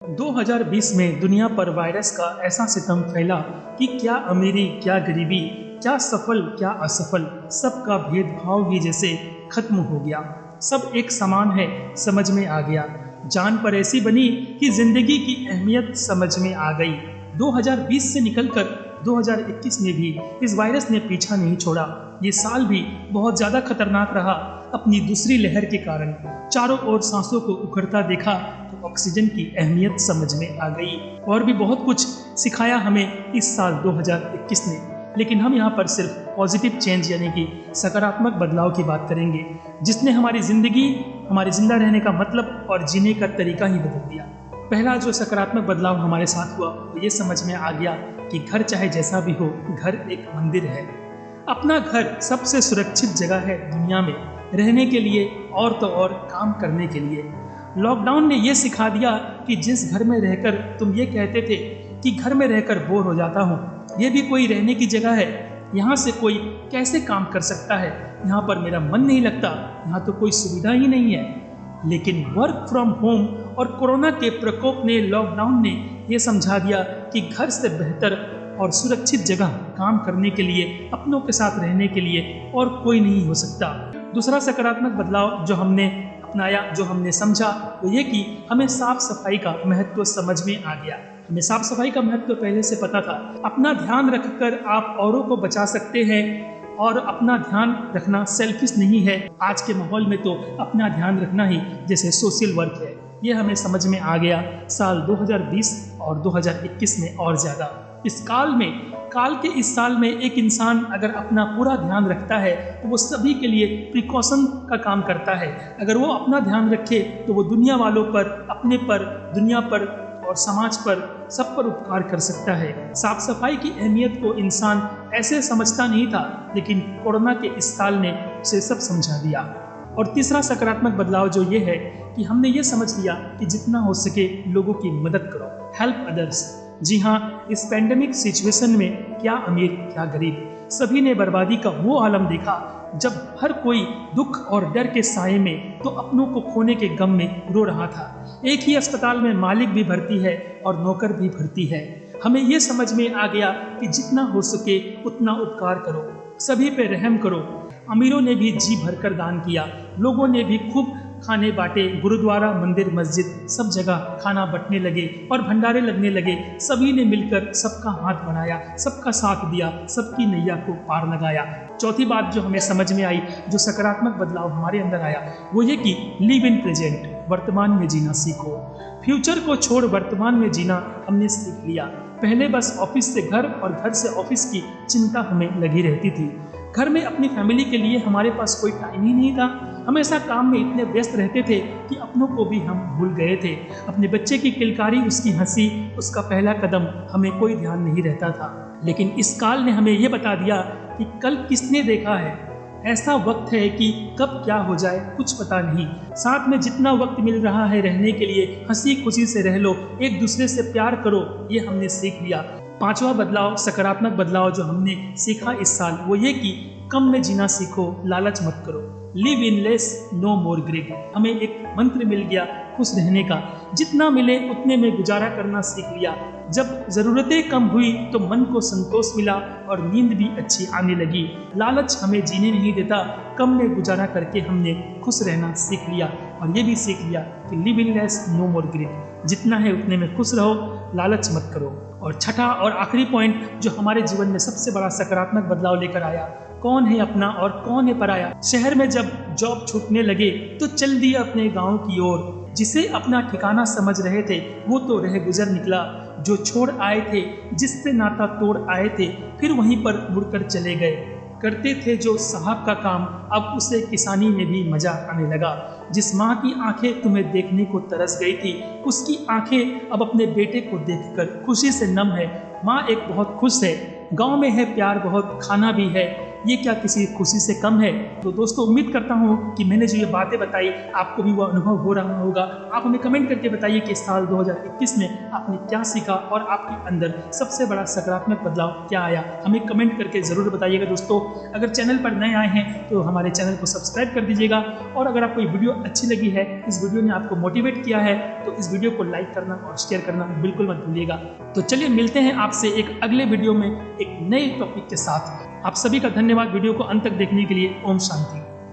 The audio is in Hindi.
2020 में दुनिया पर वायरस का ऐसा सितम फैला कि क्या अमीरी क्या गरीबी, क्या सफल क्या असफल, सबका भेदभाव ही जैसे खत्म हो गया। सब एक समान है समझ में आ गया। जान पर ऐसी बनी कि जिंदगी की अहमियत समझ में आ गई। 2020 से निकलकर 2021 में भी इस वायरस ने पीछा नहीं छोड़ा। ये साल भी बहुत ज़्यादा खतरनाक रहा अपनी दूसरी लहर के कारण। चारों ओर सांसों को उखड़ता देखा तो ऑक्सीजन की अहमियत समझ में आ गई। और भी बहुत कुछ सिखाया हमें इस साल 2021 ने, लेकिन हम यहाँ पर सिर्फ पॉजिटिव चेंज यानी कि सकारात्मक बदलाव की बात करेंगे, जिसने हमारी ज़िंदगी, हमारे जिंदा रहने का मतलब और जीने का तरीका ही बदल दिया। पहला जो सकारात्मक बदलाव हमारे साथ हुआ वो ये समझ में आ गया कि घर चाहे जैसा भी हो, घर एक मंदिर है। अपना घर सबसे सुरक्षित जगह है दुनिया में, रहने के लिए और तो और काम करने के लिए। लॉकडाउन ने ये सिखा दिया कि जिस घर में रहकर तुम ये कहते थे कि घर में रहकर बोर हो जाता हूँ, ये भी कोई रहने की जगह है। यहाँ से कोई कैसे काम कर सकता है, यहाँ पर मेरा मन नहीं लगता, यहाँ तो कोई सुविधा ही नहीं है। लेकिन वर्क फ्रॉम होम और कोरोना के प्रकोप ने, लॉकडाउन ने ये समझा दिया कि घर से बेहतर और सुरक्षित जगह काम करने के लिए, अपनों के साथ रहने के लिए और कोई नहीं हो सकता। दूसरा सकारात्मक बदलाव जो हमने अपनाया, जो हमने समझा, वो ये कि हमें साफ सफाई का महत्व समझ में आ गया। हमें साफ सफाई का महत्व पहले से पता था। अपना ध्यान रखकर आप औरों को बचा सकते हैं और अपना ध्यान रखना सेल्फिश नहीं है। आज के माहौल में तो अपना ध्यान रखना ही जैसे सोशल वर्क है। ये हमें समझ में आ गया साल 2020 और 2021 में और ज़्यादा। इस काल के इस साल में एक इंसान अगर अपना पूरा ध्यान रखता है तो वो सभी के लिए प्रिकॉशन का काम करता है। अगर वो अपना ध्यान रखे तो वो दुनिया वालों पर, अपने पर, दुनिया पर और समाज पर, सब पर उपकार कर सकता है। साफ सफाई की अहमियत को इंसान ऐसे समझता नहीं था, लेकिन कोरोना के इस साल ने उसे सब समझा दिया। और तीसरा सकारात्मक बदलाव जो ये है कि हमने ये समझ लिया कि जितना हो सके लोगों की मदद करो, हेल्प अदर्स। जी हाँ, इस पेंडेमिक सिचुएशन में क्या अमीर क्या गरीब, सभी ने बर्बादी का वो आलम देखा जब हर कोई दुख और डर के साए में तो अपनों को खोने के गम में रो रहा था। एक ही अस्पताल में मालिक भी भर्ती है और नौकर भी भर्ती है। हमें ये समझ में आ गया कि जितना हो सके उतना उपकार करो, सभी पे रहम करो। अमीरों ने भी जी भरकर दान किया, लोगों ने भी खूब खाने बांटे। गुरुद्वारा, मंदिर, मस्जिद, सब जगह खाना बंटने लगे और भंडारे लगने लगे। सभी ने मिलकर सबका हाथ बढ़ाया, सबका साथ दिया, सबकी नैया को पार लगाया। चौथी बात जो हमें समझ में आई, जो सकारात्मक बदलाव हमारे अंदर आया, वो ये कि लिव इन प्रेजेंट, वर्तमान में जीना सीखो। फ्यूचर को छोड़ वर्तमान में जीना हमने सीख लिया। पहले बस ऑफिस से घर और घर से ऑफिस की चिंता हमें लगी रहती थी। घर में अपनी फैमिली के लिए हमारे पास कोई टाइम ही नहीं था। हमेशा काम में इतने व्यस्त रहते थे कि अपनों को भी हम भूल गए थे। अपने बच्चे की किलकारी, उसकी हंसी, उसका पहला कदम, हमें कोई ध्यान नहीं रहता था। लेकिन इस काल ने हमें ये बता दिया कि कल किसने देखा है। ऐसा वक्त है कि कब क्या हो जाए कुछ पता नहीं। साथ में जितना वक्त मिल रहा है रहने के लिए, हंसी खुशी से रह लो, एक दूसरे से प्यार करो, ये हमने सीख लिया। पांचवा बदलाव, सकारात्मक बदलाव जो हमने सीखा इस साल, वो ये कि कम में जीना सीखो, लालच मत करो। Live in less, no more greed. हमें एक मंत्र मिल गया खुश रहने का। जितना मिले उतने में गुजारा करना सीख लिया। जब ज़रूरतें कम हुई तो मन को संतोष मिला और नींद भी अच्छी आने लगी। लालच हमें जीने नहीं देता। कम में गुजारा करके हमने खुश रहना सीख लिया। और ये भी सीख लिया कि live in less, no more greed. जितना है उतने में खुश रहो, लालच मत करो। और छठा और आखिरी पॉइंट जो हमारे जीवन में सबसे बड़ा सकारात्मक बदलाव लेकर आया, कौन है अपना और कौन है पराया। शहर में जब जॉब छूटने लगे तो चल दिए अपने गांव की ओर। जिसे अपना ठिकाना समझ रहे थे वो तो रह गुजर निकला। जो छोड़ आए थे, जिससे नाता तोड़ आए थे, फिर वहीं पर मुड़कर चले गए। करते थे जो साहब का काम, अब उसे किसानी में भी मजा आने लगा। जिस माँ की आंखें तुम्हें देखने को तरस गई थी, उसकी आंखें अब अपने बेटे को देखकर खुशी से नम है। माँ एक बहुत खुश है, गांव में है प्यार बहुत, खाना भी है, ये क्या किसी खुशी से कम है? तो दोस्तों उम्मीद करता हूँ कि मैंने जो ये बातें बताई आपको भी वो अनुभव हो रहा होगा। आप हमें कमेंट करके बताइए कि साल 2021 में आपने क्या सीखा और आपके अंदर सबसे बड़ा सकारात्मक बदलाव क्या आया। हमें कमेंट करके ज़रूर बताइएगा दोस्तों। अगर चैनल पर नए आए हैं तो हमारे चैनल को सब्सक्राइब कर दीजिएगा, और अगर आपको ये वीडियो अच्छी लगी है, इस वीडियो ने आपको मोटिवेट किया है, तो इस वीडियो को लाइक करना और शेयर करना बिल्कुल मत भूलिएगा। तो चलिए मिलते हैं आपसे एक अगले वीडियो में एक नए टॉपिक के साथ। आप सभी का धन्यवाद वीडियो को अंत तक देखने के लिए। ओम शांति।